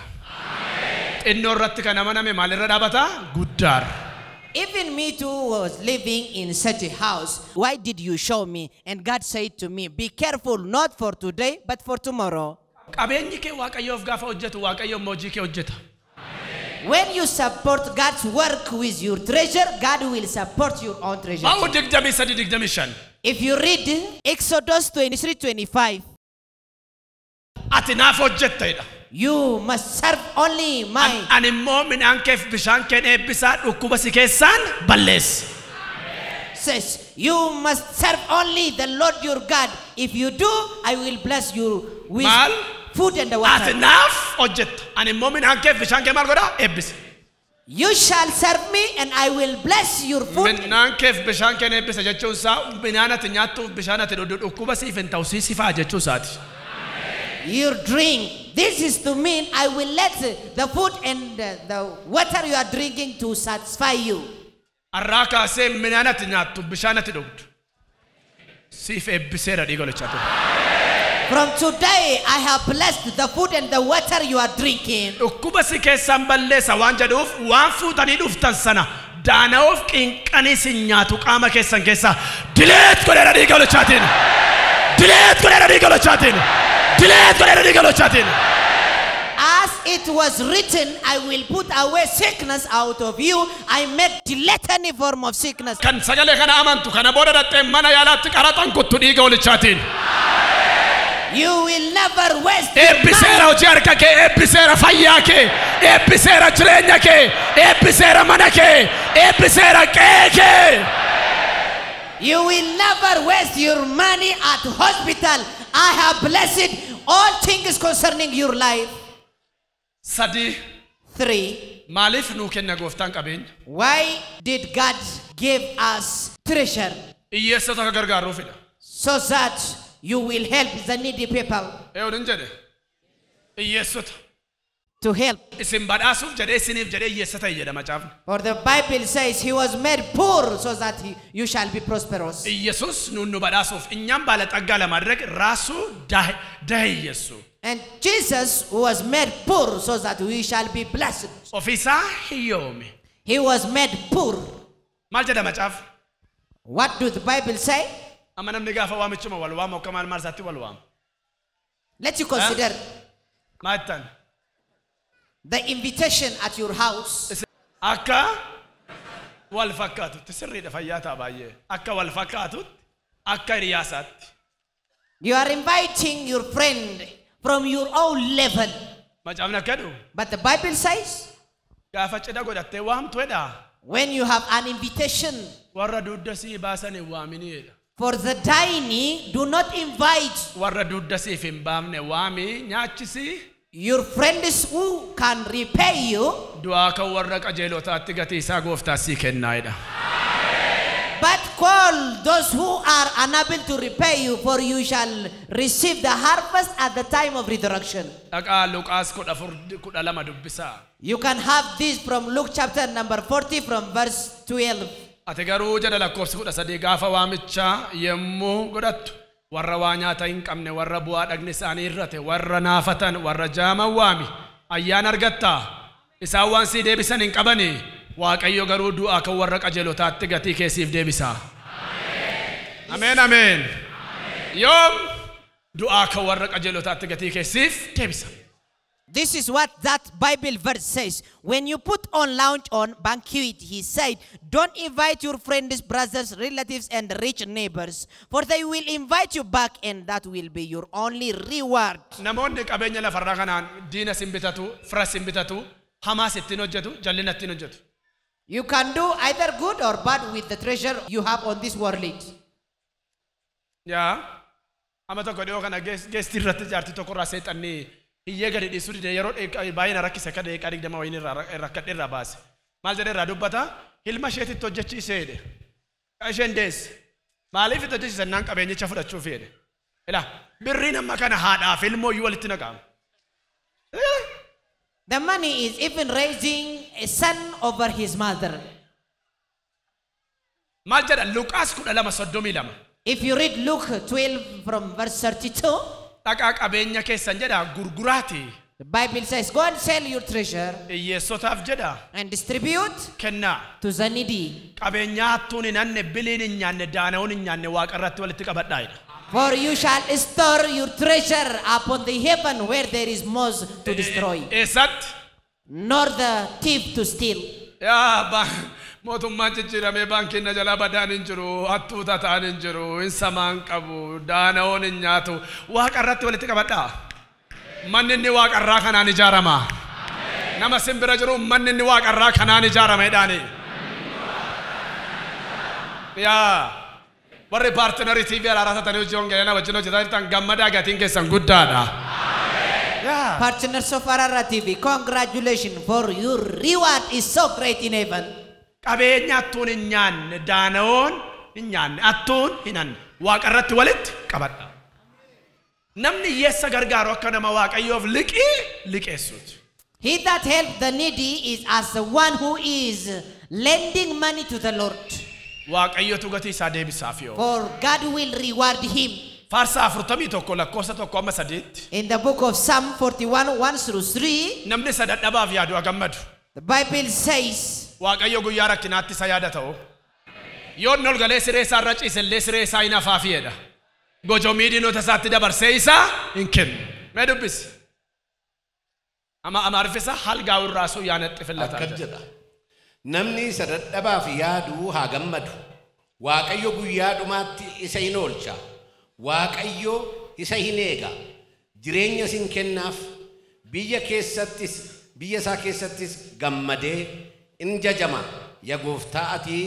Xinnoo irratti kan amaname maalirra dhaabata? Guddaar. even me too was living in such a house. Why did you show me? And God said to me, be careful, not for today, but for tomorrow. Qabeenyi kee Waaqayyoof gaafa hojjetu Waaqayyo hojii kee hojjeta. When you support God's work with your treasure, God will support your own treasure. Ba'u 23:25. If you read Exodus 23:25, ati naaf hojjettedha. you must serve only my. Ani immoo midhaan keef bishaan kee eebbisaa dhukkuba si keessaan balleessa. Says you must serve only the Lord your God. If you do, I will bless you with food and the water. Ati naaf hojjetta. Ani immoo midhaan keef bishaan kee maal godha? Eebbisa. You shall serve me and I will bless your food. Midhaan keef bishaan kee eebbisa jechuun isaa midhaan ati nyaattuuf bishaan ati dhukkuba siif hin ta'u siifaa jechuun isaati. Your drink. This is to mean I will let the food and the water you are drinking to satisfy you. Arraka se minanati nyaattu bishaanati dhugdu. Siif eebbiseera dhiigolichaatu. From today I have blessed the food and the water you are drinking. Dhukkuba si keessaan balleessa waan jedhuuf waan fuutanii dhuftan sana daana'uuf qinqanii si nyaatu qaama keessan keessa dileet godheera dhiigolichaatiin. Dileet godheera dhiigolichaatiin. As it was written, I will put away sickness out of you. I made delete any form of sickness. Kan sagalee kana amantu kana booda dhattee mana yaalaatti qaraxan kuttu dhiiga walichaatiin. You will never waste. Eebbiseera hojii harka kee, eebbiseera fayyaa kee, eebbiseera jireenya kee, eebbiseera mana kee, eebbiseera qe'ee kee. You will never waste your money at hospital. I have blessed all things concerning your life. Sadi. 3. Maaliif nuu kenna gooftaan qabeenya? Why did God give us treasure? Hiyyeessota akka gargaaruufidha. So that you will help the needy people. Eewwan jedhe. Hiyyeessota. To help. Isin badhaasuuf jedhee isiniif jedhee hiyyeessota jedha macaafni. For the Bible says he was made poor so that you shall be prosperous. ኢየሱስ ኑኑ badhaasuuf እኛም ባለጠጋ ለማድረግ ራሱ ደህ ኢየሱ. And Jesus was made poor so that we shall be blessed. ኦፊሳ ህዮሜ. He was made poor. ማል jedha macaaf? What do the Bible say? Amma namni gaafa waamichuma wal waamu akka maal isaatti wal waamu. Let you consider Maattan. the invitation at your house. Akka wal fakkaatutti sirriidha fayyaa ta'a baay'ee. Akka wal fakkaatutti akka hiriyaasaatti. You are inviting your friend from your own level. Macaafni akka jedhu. But the Bible says gaafa cidha godhattee waamtuedha. when you have an invitation warra dudda sii baasan hin waaminiidha. for the dining, do not invite warra dudda siif hin baafne waami nyaachisi. your friends who can repay you. Du'aa kan warra qajeelotaatti gatii isaa gooftaa sii kennaayidha. But call those who are unable to repay you, for you shall receive the harvest at the time of resurrection. Dhaqaa Luqaas 14:12 dubbisaa. You can have this from Luke chapter number 40 from verse 12. Ati garuu jedha lakkoofsi 13 gaafa waamichaa yemmuu godhattu warra waa nyaata hin qabne warra bu'aa dhagni isaanii irrate warra naafatan warra jaaman waami ayyaan argattaa isaan waan sii deebisan hin qabani Waaqayyo garuu du'aa kan warra qajeelotaatti gatii keessiif deebisa. Amen, amen. Yoom du'aa kan warra qajeelotaatti gatii keessiif deebisa. This is what that Bible verse says. When you put on lounge on banquet, he said, don't invite your friends, brothers, relatives, and rich neighbors, for they will invite you back, and that will be your only reward. Namoonni qabeenya lafarraa kanaan diina sin bitatu, fira sin bitatu, hamaas ittiin hojjetu, jallina ittiin hojjetu. You can do either good or bad with the treasure you have on this world. Yaa, amma tokko dhiyoo kana geestii irratti jaartii tokko irraa seexanni hiyyee gadi dhiisuu dide yeroo baay'ina rakkise akka deeqaa 20 wayini rakkadhe irraa baase. Maal jedhee irraa dubbata? Ilma isheetitti hojjechiisee jedhe. Isheen deesse. Maaliif itti hojjechiisan naan qabeenyicha fudhachuuf jedhe. Ilaa birriin amma kana haadhaaf ilmoo iyyuu walitti naqaama. The money is even raising a son over his mother. Maal jedha Luqaas 12:32. If you read Luke 12 from verse 32, dhaqaa qabeenya keessan jedha gurguraati. the Bible says, go and sell your treasure hiyyeessotaaf jedha and distribute kennaa. to the needy. Qabeenyaa hattuun hin hanne biliin hin nyaanne daana'uun hin nyaanne waaqa irratti walitti qabadhaa jedha. For you shall store your treasure upon the heaven where there is moss to destroy, Eessatti? nor the thief to steal. Yaa mootummaan jijjiiramee baankiin na jalaa badaan hin jiru, hattuu tataan hin jiru, hin samaan qabu, daana'uun hin nyaatu. Waaqa irratti walitti qabadhaa. Manni inni waaqa irraa kanaan ijaarama. Nama simbira jiru manni inni waaqa irraa kanaan ijaarama jedhaani. Yaa warri paartinarii TV ARARA taatanii hojii Wangeelaa wajjin hojjetaa jirtan gammadaa gatiin keessan guddaadha. Partners of ARARA TV, congratulations, for your reward is so great in heaven. Qabeenya hattuun hin nyaanne daana'uun hin nyaanne hattuun hin hanne waaqa irratti walitti qabadha. Namni hiyyeessa gargaaru akka nama Waaqayyoof liqeessuuti. He that helps the needy is as the one who is lending money to the Lord. Waaqayyootu gatii isaa deebisaaf yoo. For God will reward him. Faarsaa 41 lakkoofsa 1-3. In the book of Psalm 41:1-3, namni isa dadhabaaf yaadu gammadu. the Bible says, Waaqayyo guyyaa rakkinaatti isa yaada ta'u. Yoo ol galee siree isaa irra ciisellee siree isaa hin hafaafiidha. Gojomii diinota isaatti dabarsee isaa hin kennu. Mee dubbisi. Ama amaariffisa halgaa'u irraa suu yaanaxxifillata. Akkana jedha. Namni isa dadhabaaf yaadu haa gammadu. Waaqayyo guyyaa dhumaatti isa hin oolcha. Waaqayyo isa hin eega. Jireenya isin kennaaf biyya isaa keessattis gammadee in jajama. Yaa gooftaa ati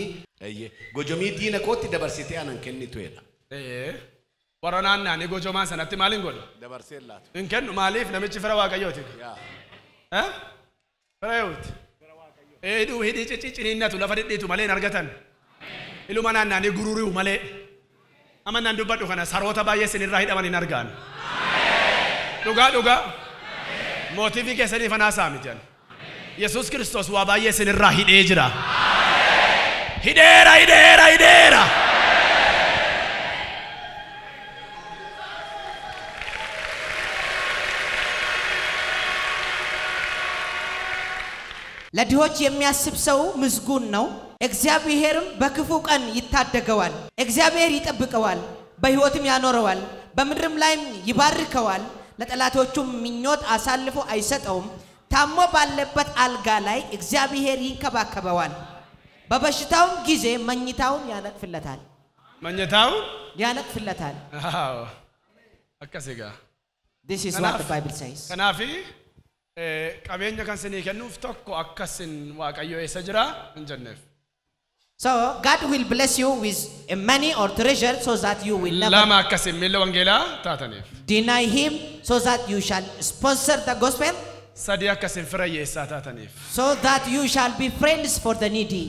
gojomii diina kootti dabarsitee anan kennitu jedha. Warra naanna'anii gojomaan sanatti maaliin godhu? Dabarsee laatu. Hin kennu maaliif namichi fira Waaqayyooti? Fira yooti? Hidhii cicciininnatu lafa dhidhiitu malee hin argatan. Iluma naanna'anii gururi'u malee. Amma naan dubbadhu kana saroota baay'ee sinirraa hidhaman hin argaan. Dhugaa. Mootiivii keessanii fanaa saamiti. Yesuus Kiristoos waa baay'ee sinirraa hidhee jira. Hidheera. ለድሆች የሚያስብ ሰው ምስጉን ነው። እግዚአብሔርም በክፉ ቀን ይታደገዋል። እግዚአብሔር ይጠብቀዋል፣ በሕይወትም ያኖረዋል፣ በምድርም ላይም ይባርከዋል። ለጠላቶቹም ምኞት አሳልፎ አይሰጠውም። ታሞ ባለበት አልጋ ላይ እግዚአብሔር ይንከባከበዋል። በበሽታውም ጊዜ መኝታውን ያነጥፍለታል። አዎ አከሰጋ This is what the Bible says. ከናፊ qabeenya kan sinii kennuuf tokko akkasin Waaqayyo eessa jira hin jenneef. So God will bless you with a money or treasure so that you will never lama akkasin miilla Wangeelaa taataniif. Deny him so that you shall sponsor the gospel. Sadi akkasin fira hiyyeessaa taataniif. So that you shall be friends for the needy.